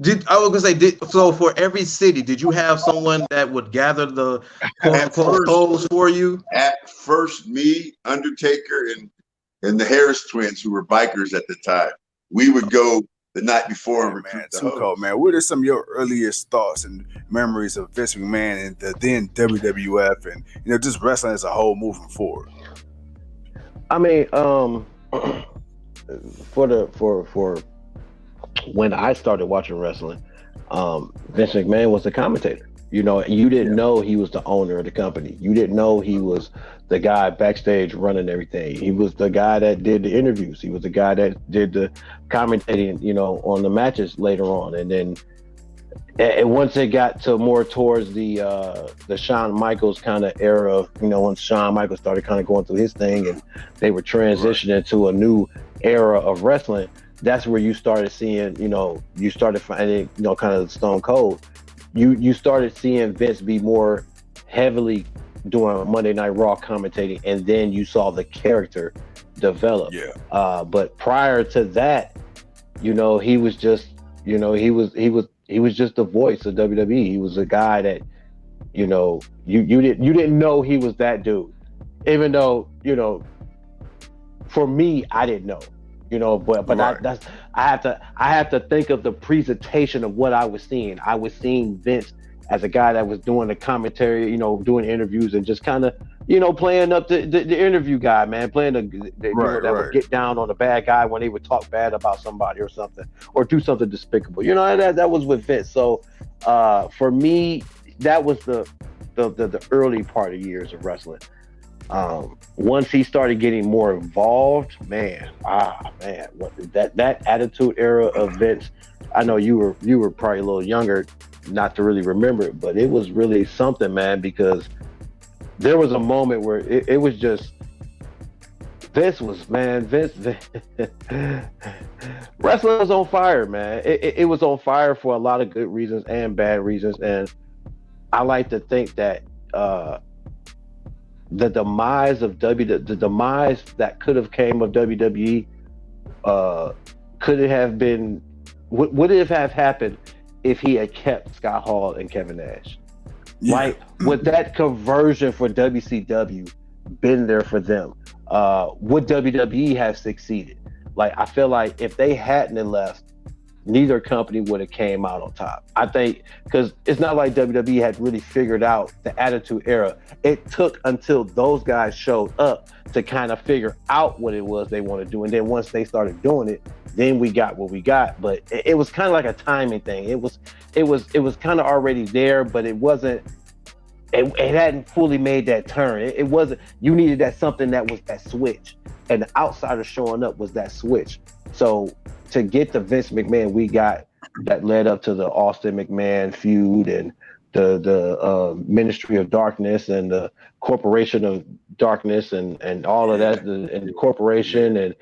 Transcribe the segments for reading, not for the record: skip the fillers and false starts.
I was gonna say, so for every city, did you have someone that would gather the quote souls for you? At first, me, Undertaker, and the Harris twins, who were bikers at the time, we would go the night before and recruit the host. Cool, man. What are some of your earliest thoughts and memories of Vince McMahon and the then WWF and just wrestling as a whole moving forward? I mean, for when I started watching wrestling, Vince McMahon was the commentator. You didn't know he was the owner of the company. You didn't know he was the guy backstage running everything. He was the guy that did the interviews. He was the guy that did the commentating, on the matches later on. And then once it got to more towards the Shawn Michaels kind of era, once Shawn Michaels started kind of going through his thing and they were transitioning to a new era of wrestling, that's where you started seeing, you started finding, kind of Stone Cold. You started seeing Vince be more heavily doing Monday Night Raw commentating, and then you saw the character develop. Yeah. But prior to that, he was just, he was just the voice of WWE. He was a guy that, you didn't know he was that dude, even though, for me, I didn't know. But right. I have to think of the presentation of what I was seeing. I was seeing Vince as a guy that was doing the commentary, doing interviews and just kind of, playing up the interview guy, man, playing that would get down on the bad guy when he would talk bad about somebody or something, or do something despicable. That was with Vince. So for me, that was the early part of years of wrestling. Once he started getting more involved, that attitude era of Vince, I know you were probably a little younger not to really remember it, but it was really something, man, because there was a moment where it was just Vince wrestling was on fire, man. It was on fire for a lot of good reasons and bad reasons, and I like to think that the demise that could have came of WWE would it have happened if he had kept Scott Hall and Kevin Nash? Yeah. Like, would that conversion for WCW been there for them? Would WWE have succeeded? Like, I feel like if they hadn't left, neither company would have came out on top. I think, because it's not like WWE had really figured out the Attitude Era. It took until those guys showed up to kind of figure out what it was they want to do. And then once they started doing it, then we got what we got. But it was kind of like a timing thing. It was kind of already there, but it wasn't, it hadn't fully made that turn. It wasn't, you needed that something that was that switch. And the outsider showing up was that switch. So to get the Vince McMahon we got that led up to the Austin McMahon feud and the Ministry of Darkness and the Corporation of Darkness and all of that and the corporation and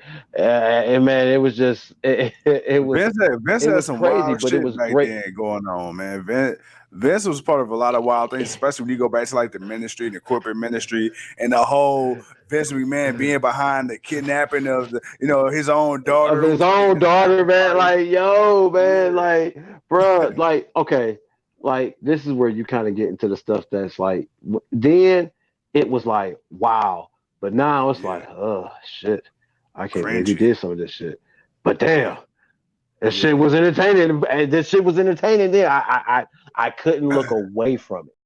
man, it was just it was Vince had some crazy, wild but shit it was back great then going on, man. Vince was part of a lot of wild things, especially when you go back to like the ministry, the corporate ministry, and the whole Vince McMahon being behind the kidnapping of his own daughter. Of his own daughter, man. Like, yo, man, like, bro, like, okay, like this is where you kind of get into the stuff that's like, then it was like, wow, but now it's like, oh shit, I can't believe you did some of this shit. But damn, that shit was entertaining. And this shit was entertaining. Then I couldn't look away from it.